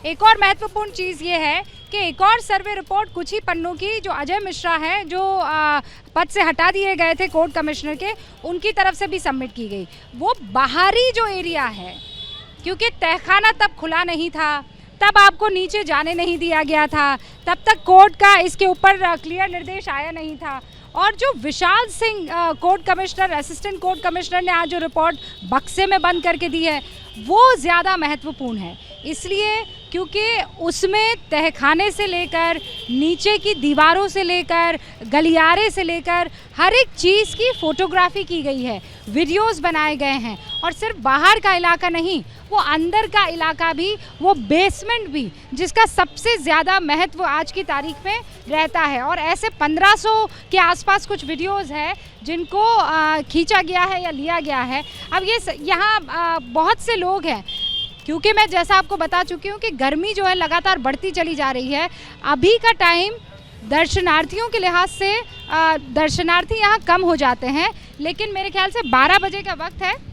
एक और महत्वपूर्ण चीज़ ये है कि एक और सर्वे रिपोर्ट कुछ ही पन्नों की जो अजय मिश्रा हैं, जो पद से हटा दिए गए थे कोर्ट कमिश्नर के, उनकी तरफ से भी सबमिट की गई। वो बाहरी जो एरिया है, क्योंकि तहखाना तब खुला नहीं था, तब आपको नीचे जाने नहीं दिया गया था, तब तक कोर्ट का इसके ऊपर क्लियर निर्देश आया नहीं था। और जो Vishal Singh court commissioner, assistant court commissioner ने आज जो रिपोर्ट बक्से में बंद करके दी है, वो ज़्यादा महत्वपूर्ण है। इसलिए क्योंकि उसमें तहखाने से लेकर नीचे की दीवारों से लेकर गलियारे से लेकर हर एक चीज़ की फ़ोटोग्राफी की गई है, वीडियोस बनाए गए हैं। और सिर्फ बाहर का इलाका नहीं, वो अंदर का इलाका भी, वो बेसमेंट भी, जिसका सबसे ज़्यादा महत्व आज की तारीख में रहता है। और ऐसे 1500 के आसपास कुछ वीडियोस है जिनको खींचा गया है या लिया गया है। अब ये यहाँ बहुत से लोग हैं, क्योंकि मैं जैसा आपको बता चुकी हूँ कि गर्मी जो है लगातार बढ़ती चली जा रही है। अभी का टाइम दर्शनार्थियों के लिहाज से दर्शनार्थी यहाँ कम हो जाते हैं, लेकिन मेरे ख्याल से 12 बजे का वक्त है,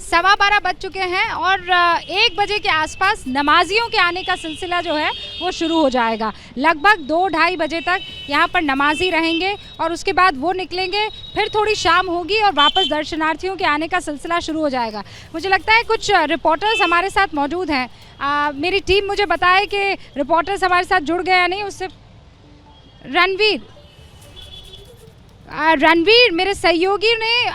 12:15 बज चुके हैं और 1 बजे के आसपास नमाजियों के आने का सिलसिला जो है वो शुरू हो जाएगा। लगभग 2-2:30 बजे तक यहाँ पर नमाजी रहेंगे और उसके बाद वो निकलेंगे, फिर थोड़ी शाम होगी और वापस दर्शनार्थियों के आने का सिलसिला शुरू हो जाएगा। मुझे लगता है कुछ रिपोर्टर्स हमारे साथ मौजूद हैं। मेरी टीम मुझे बताए कि रिपोर्टर्स हमारे साथ जुड़ गए या नहीं, उससे रणवीर मेरे सहयोगी ने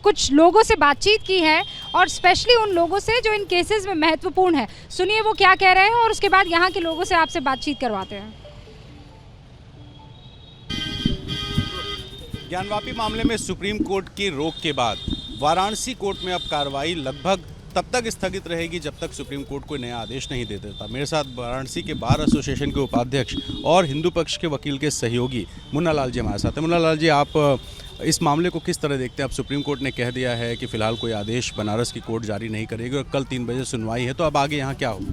कुछ लोगों से बातचीत की है और स्पेशली उन लोगों से जो इन केसेस में महत्वपूर्ण है। सुनिए वो क्या कह रहे हैं और उसके बाद यहाँ के लोगों से आपसे बातचीत करवाते हैं। ज्ञानवापी मामले में सुप्रीम कोर्ट की रोक के बाद वाराणसी कोर्ट में अब कार्रवाई लगभग तब तक स्थगित रहेगी जब तक सुप्रीम कोर्ट कोई नया आदेश नहीं दे देता। मेरे साथ वाराणसी के बार एसोसिएशन के उपाध्यक्ष और हिंदू पक्ष के वकील के सहयोगी मुन्ना लाल जी हमारे साथ हैं। मुन्ना लाल जी, आप इस मामले को किस तरह देखते हैं? अब सुप्रीम कोर्ट ने कह दिया है कि फिलहाल कोई आदेश बनारस की कोर्ट जारी नहीं करेगी और कल 3 बजे सुनवाई है, तो अब आगे यहाँ क्या होगा?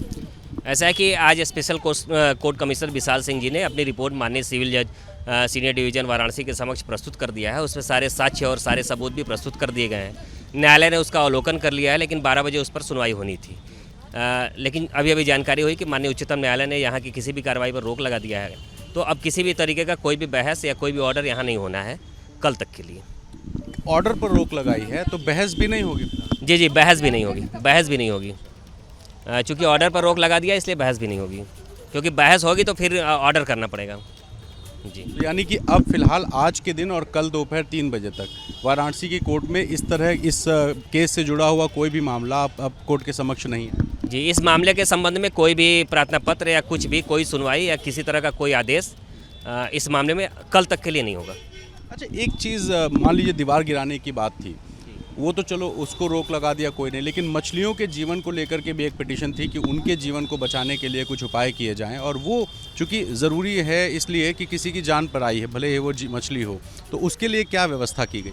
ऐसा है कि आज special court commissioner Vishal Singh ji ने अपनी रिपोर्ट माननीय सिविल जज सीनियर डिवीजन वाराणसी के समक्ष प्रस्तुत कर दिया है। उसमें सारे साक्ष्य और सारे सबूत भी प्रस्तुत कर दिए गए हैं। न्यायालय ने उसका अवलोकन कर लिया है, लेकिन 12 बजे उस पर सुनवाई होनी थी। लेकिन अभी जानकारी हुई कि माननीय उच्चतम न्यायालय ने यहाँ की किसी भी कार्रवाई पर रोक लगा दिया है। तो अब किसी भी तरीके का कोई भी बहस या कोई भी ऑर्डर यहाँ नहीं होना है कल तक के लिए। ऑर्डर पर रोक लगाई है तो बहस भी नहीं होगी? जी, बहस भी नहीं होगी। चूँकि ऑर्डर पर रोक लगा दिया इसलिए बहस भी नहीं होगी, क्योंकि बहस होगी तो फिर ऑर्डर करना पड़ेगा जी। तो यानी कि अब फिलहाल आज के दिन और कल दोपहर 3 बजे तक वाराणसी की कोर्ट में इस तरह इस केस से जुड़ा हुआ कोई भी मामला अब कोर्ट के समक्ष नहीं है जी। इस मामले के संबंध में कोई भी प्रार्थना पत्र या कुछ भी, कोई सुनवाई या किसी तरह का कोई आदेश इस मामले में कल तक के लिए नहीं होगा। अच्छा, एक चीज़ मान लीजिए दीवार गिराने की बात थी, वो तो चलो उसको रोक लगा दिया कोई नहीं, लेकिन मछलियों के जीवन को लेकर के भी एक पिटीशन थी कि उनके जीवन को बचाने के लिए कुछ उपाय किए जाएं, और वो चूँकि ज़रूरी है इसलिए कि किसी की जान पर आई है, भले ही वो मछली हो, तो उसके लिए क्या व्यवस्था की गई?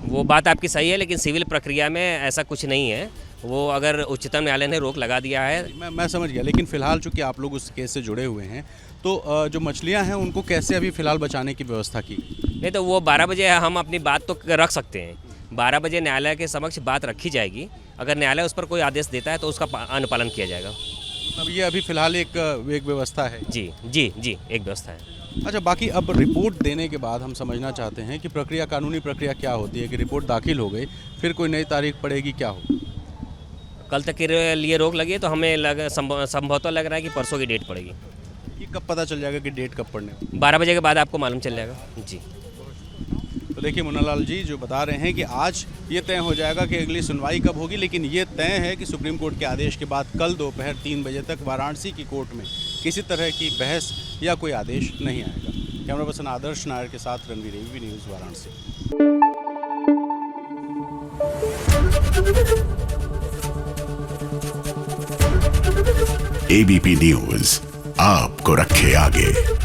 वो बात आपकी सही है, लेकिन सिविल प्रक्रिया में ऐसा कुछ नहीं है। वो अगर उच्चतम न्यायालय ने रोक लगा दिया है मैं समझ गया, लेकिन फ़िलहाल चूँकि आप लोग उस केस से जुड़े हुए हैं, तो जो मछलियाँ हैं उनको कैसे अभी फ़िलहाल बचाने की व्यवस्था की? नहीं तो वो 12 बजे हम अपनी बात तो रख सकते हैं। 12 बजे न्यायालय के समक्ष बात रखी जाएगी। अगर न्यायालय उस पर कोई आदेश देता है तो उसका अनुपालन किया जाएगा। अब ये अभी फ़िलहाल एक व्यवस्था है? जी, एक व्यवस्था है। अच्छा, बाकी अब रिपोर्ट देने के बाद हम समझना चाहते हैं कि प्रक्रिया, कानूनी प्रक्रिया क्या होती है कि रिपोर्ट दाखिल हो गई, फिर कोई नई तारीख पड़ेगी, क्या हो? कल तक के लिए रोक लगी है तो हमें संभवतः लग रहा है कि परसों की डेट पड़ेगी। ये कब पता चल जाएगा कि डेट कब पड़ने? 12 बजे के बाद आपको मालूम चल जाएगा जी। तो देखिए, मुन्ना लाल जी जो बता रहे हैं कि आज ये तय हो जाएगा कि अगली सुनवाई कब होगी, लेकिन ये तय है कि सुप्रीम कोर्ट के आदेश के बाद कल दोपहर 3 बजे तक वाराणसी की कोर्ट में किसी तरह की बहस या कोई आदेश नहीं आएगा। कैमरा पर्सन आदर्श नायर के साथ Ranveer, ABP news, Varanasi. ABP news आपको रखे आगे।